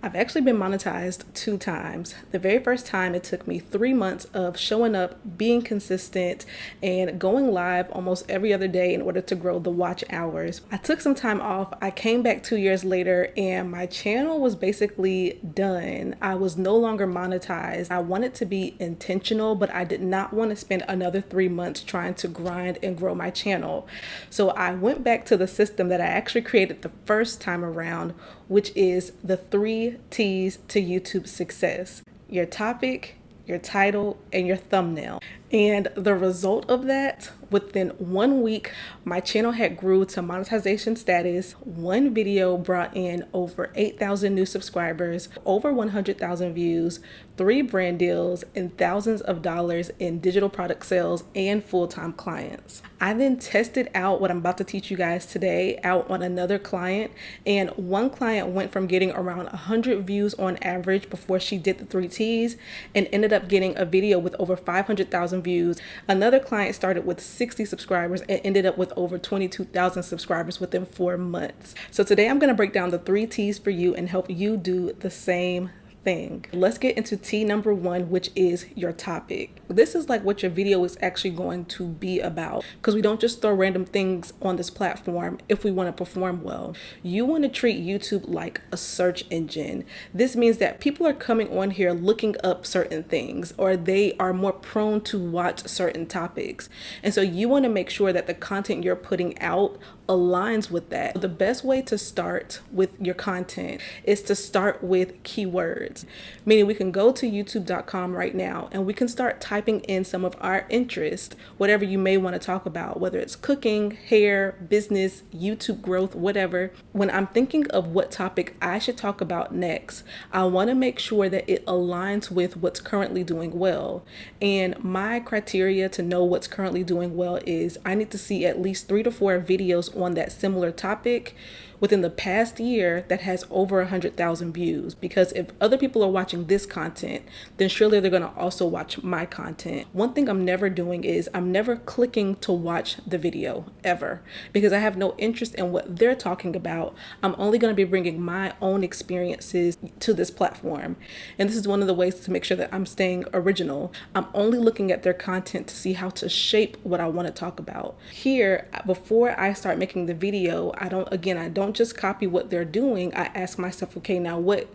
I've actually been monetized 2 times. The very first time, it took me 3 months of showing up, being consistent, and going live almost every other day in order to grow the watch hours. I took some time off. I came back 2 years later and my channel was basically done. I was no longer monetized. I wanted to be intentional, but I did not want to spend another 3 months trying to grind and grow my channel. So I went back to the system that I actually created the first time around, which is the 3 T's to YouTube success: your topic, your title, and your thumbnail. And the result of that, within 1 week, my channel had grew to monetization status. One video brought in over 8,000 new subscribers, over 100,000 views, 3 brand deals, and thousands of dollars in digital product sales and full-time clients. I then tested out what I'm about to teach you guys today out on another client, and one client went from getting around 100 views on average before she did the 3 T's and ended up getting a video with over 500,000 views. Another client started with 60 subscribers and ended up with over 22,000 subscribers within 4 months. So today I'm going to break down the 3 T's for you and help you do the same thing. Let's get into T number 1, which is your topic. This is like what your video is actually going to be about, because we don't just throw random things on this platform if we want to perform well. You want to treat YouTube like a search engine. This means that people are coming on here looking up certain things, or they are more prone to watch certain topics. And so you want to make sure that the content you're putting out aligns with that. The best way to start with your content is to start with keywords, meaning we can go to youtube.com right now and we can start typing in some of our interests, whatever you may want to talk about, whether it's cooking, hair, business, YouTube growth, whatever. When I'm thinking of what topic I should talk about next, I want to make sure that it aligns with what's currently doing well. And my criteria to know what's currently doing well is I need to see at least 3 to 4 videos on that similar topic within the past year that has over 100,000 views. Because if other people are watching this content, then surely they're going to also watch my content. One thing I'm never doing is I'm never clicking to watch the video ever, because I have no interest in what they're talking about. I'm only going to be bringing my own experiences to this platform. And this is one of the ways to make sure that I'm staying original. I'm only looking at their content to see how to shape what I want to talk about. Here, before I start making the video, I don't just copy what they're doing. I ask myself, okay, now what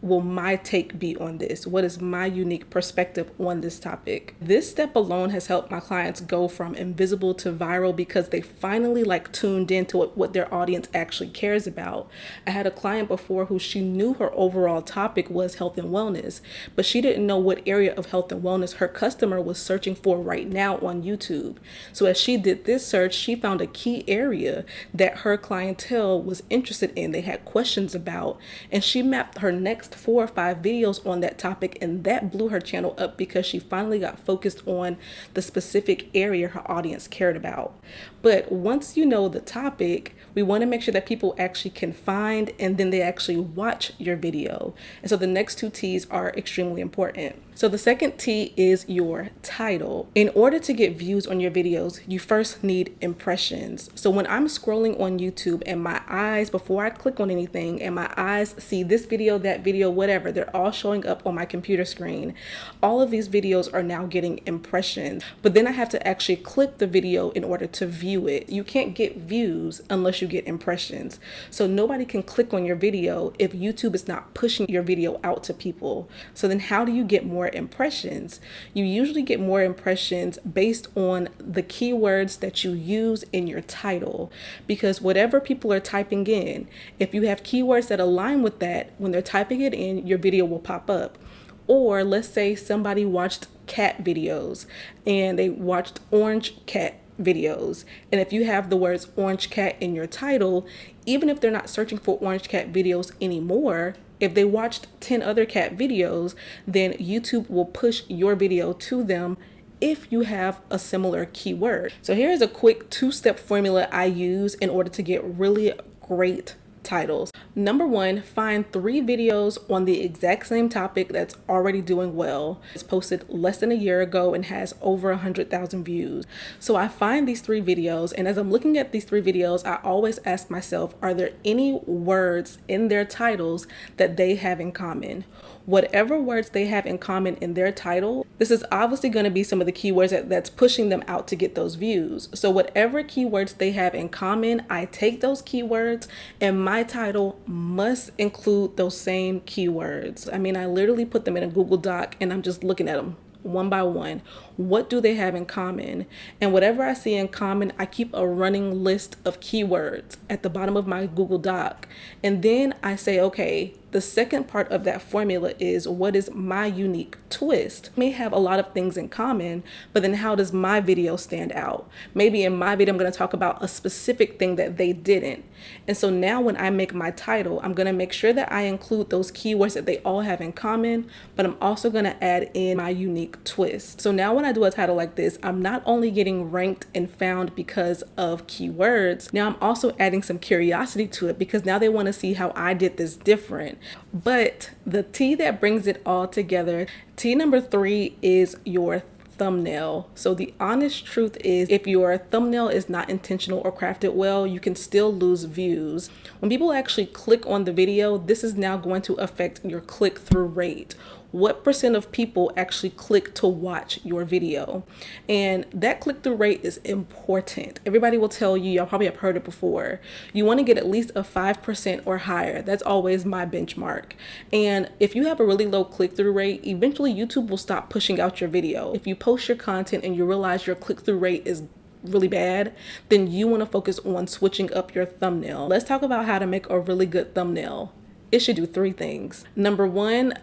will my take be on this? What is my unique perspective on this topic? This step alone has helped my clients go from invisible to viral because they finally tuned into what their audience actually cares about. I had a client before who she knew her overall topic was health and wellness, but she didn't know what area of health and wellness her customer was searching for right now on YouTube. So as she did this search, she found a key area that her clientele was interested in, they had questions about, and she mapped her next 4 or 5 videos on that topic, and that blew her channel up because she finally got focused on the specific area her audience cared about. But once you know the topic, we want to make sure that people actually can find and then they actually watch your video. And so the next 2 T's are extremely important. So the second T is your title. In order to get views on your videos, you first need impressions. So when I'm scrolling on YouTube and my eyes, before I click on anything, and my eyes see this video, that video, whatever, they're all showing up on my computer screen. All of these videos are now getting impressions, but then I have to actually click the video in order to view it. You can't get views unless you get impressions. So nobody can click on your video if YouTube is not pushing your video out to people. So then how do you get more impressions? You usually get more impressions based on the keywords that you use in your title, because whatever people are typing in, if you have keywords that align with that, when they're typing it in, your video will pop up. Or let's say somebody watched cat videos and they watched orange cat videos, and if you have the words orange cat in your title, even if they're not searching for orange cat videos anymore, if they watched 10 other cat videos, then YouTube will push your video to them if you have a similar keyword. So here's a quick 2-step formula I use in order to get really great titles. Number one, find 3 videos on the exact same topic that's already doing well. It's posted less than a year ago and has over 100,000 views. So I find these 3 videos, and as I'm looking at these 3 videos, I always ask myself, are there any words in their titles that they have in common? Whatever words they have in common in their title, this is obviously going to be some of the keywords that's pushing them out to get those views. So whatever keywords they have in common, I take those keywords, and my title must include those same keywords. I mean, I literally put them in a Google Doc and I'm just looking at them one by one. What do they have in common? And whatever I see in common, I keep a running list of keywords at the bottom of my Google Doc. And then I say, okay, the second part of that formula is, what is my unique twist? I may have a lot of things in common, but then how does my video stand out? Maybe in my video, I'm going to talk about a specific thing that they didn't. And so now when I make my title, I'm going to make sure that I include those keywords that they all have in common, but I'm also going to add in my unique twist. So now when I do a title like this, I'm not only getting ranked and found because of keywords, now I'm also adding some curiosity to it because now they want to see how I did this different. But the T that brings it all together, T number 3, is your thumbnail. So the honest truth is, if your thumbnail is not intentional or crafted well, you can still lose views. When people actually click on the video, this is now going to affect your click-through rate. What percent of people actually click to watch your video? And that click-through rate is important. Everybody will tell you, y'all probably have heard it before, you want to get at least a 5% or higher. That's always my benchmark. And if you have a really low click-through rate, eventually YouTube will stop pushing out your video. If you post your content and you realize your click-through rate is really bad, then you want to focus on switching up your thumbnail. Let's talk about how to make a really good thumbnail. It should do 3 things. Number 1,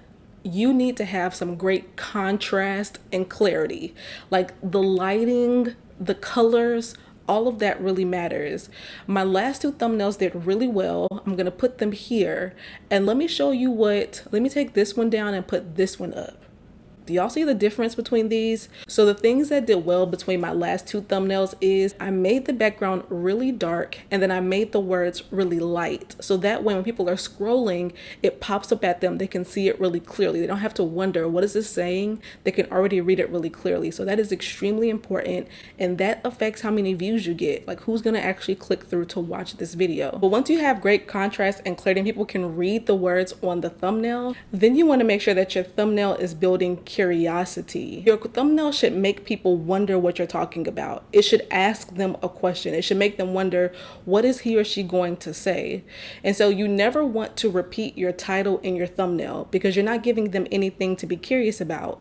you need to have some great contrast and clarity. Like the lighting, the colors, all of that really matters. My last 2 thumbnails did really well. I'm gonna put them here. And let me show you let me take this one down and put this one up. Do y'all see the difference between these? So the things that did well between my last 2 thumbnails is I made the background really dark and then I made the words really light. So that way when people are scrolling, it pops up at them. They can see it really clearly. They don't have to wonder, what is this saying? They can already read it really clearly. So that is extremely important. And that affects how many views you get. Like who's gonna actually click through to watch this video. But once you have great contrast and clarity and people can read the words on the thumbnail, then you wanna make sure that your thumbnail is building curiosity. Your thumbnail should make people wonder what you're talking about. It should ask them a question. It should make them wonder, what is he or she going to say? And so you never want to repeat your title in your thumbnail because you're not giving them anything to be curious about.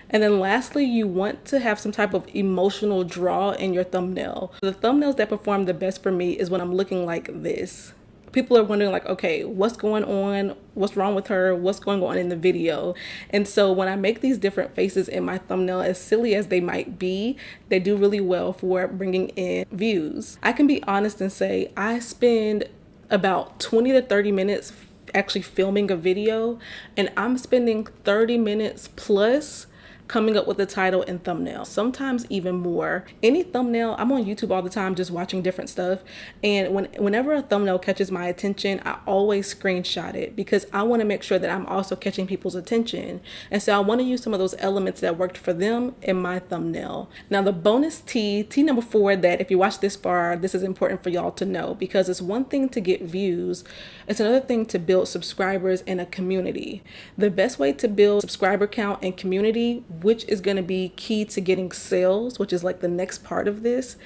And then lastly, you want to have some type of emotional draw in your thumbnail. The thumbnails that perform the best for me is when I'm looking like this. People are wondering like, okay, what's going on? What's wrong with her? What's going on in the video? And so when I make these different faces in my thumbnail, as silly as they might be, they do really well for bringing in views. I can be honest and say I spend about 20 to 30 minutes actually filming a video, and I'm spending 30 minutes plus coming up with a title and thumbnail, sometimes even more. Any thumbnail, I'm on YouTube all the time just watching different stuff, and whenever a thumbnail catches my attention, I always screenshot it because I want to make sure that I'm also catching people's attention. And so I want to use some of those elements that worked for them in my thumbnail. Now the bonus T number 4, that if you watch this far, this is important for y'all to know, because it's one thing to get views, it's another thing to build subscribers and a community. The best way to build subscriber count and community, which is going to be key to getting sales, which is like the next part of this,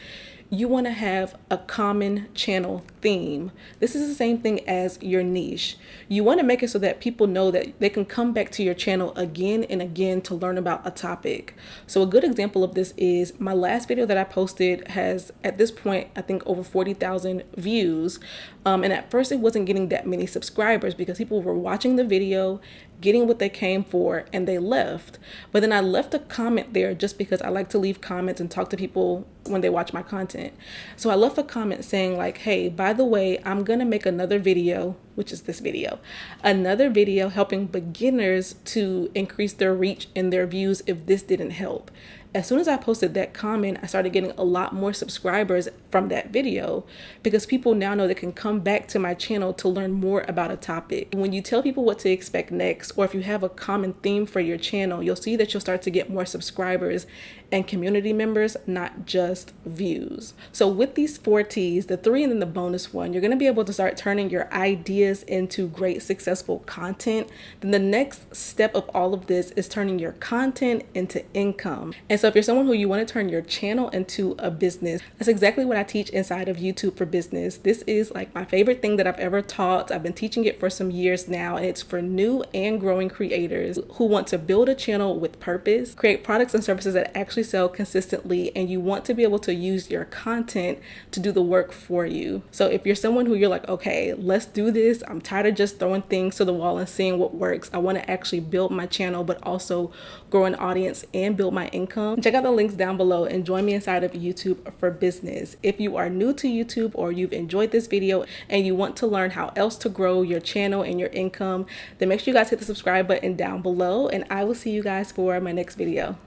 you want to have a common channel theme. This is the same thing as your niche. You want to make it so that people know that they can come back to your channel again and again to learn about a topic. So a good example of this is my last video that I posted has, at this point, I think over 40,000 views. And at first it wasn't getting that many subscribers because people were watching the video, getting what they came for, and they left. But then I left a comment there just because I like to leave comments and talk to people when they watch my content. So I left a comment saying like, hey, by the way, I'm gonna make another video, which is this video, another video helping beginners to increase their reach and their views if this didn't help. As soon as I posted that comment, I started getting a lot more subscribers from that video because people now know they can come back to my channel to learn more about a topic. When you tell people what to expect next, or if you have a common theme for your channel, you'll see that you'll start to get more subscribers and community members, not just views. So with these 4 T's, the 3 and then the bonus one, you're gonna be able to start turning your ideas into great successful content. Then the next step of all of this is turning your content into income. And so if you're someone who you want to turn your channel into a business, that's exactly what I teach inside of YouTube for Business. This is like my favorite thing that I've ever taught. I've been teaching it for some years now, and it's for new and growing creators who want to build a channel with purpose, create products and services that actually sell consistently, and you want to be able to use your content to do the work for you. So if you're someone who you're like, okay, let's do this. I'm tired of just throwing things to the wall and seeing what works. I want to actually build my channel, but also grow an audience and build my income. Check out the links down below and join me inside of YouTube for Business. If you are new to YouTube or you've enjoyed this video and you want to learn how else to grow your channel and your income, then make sure you guys hit the subscribe button down below, and I will see you guys for my next video.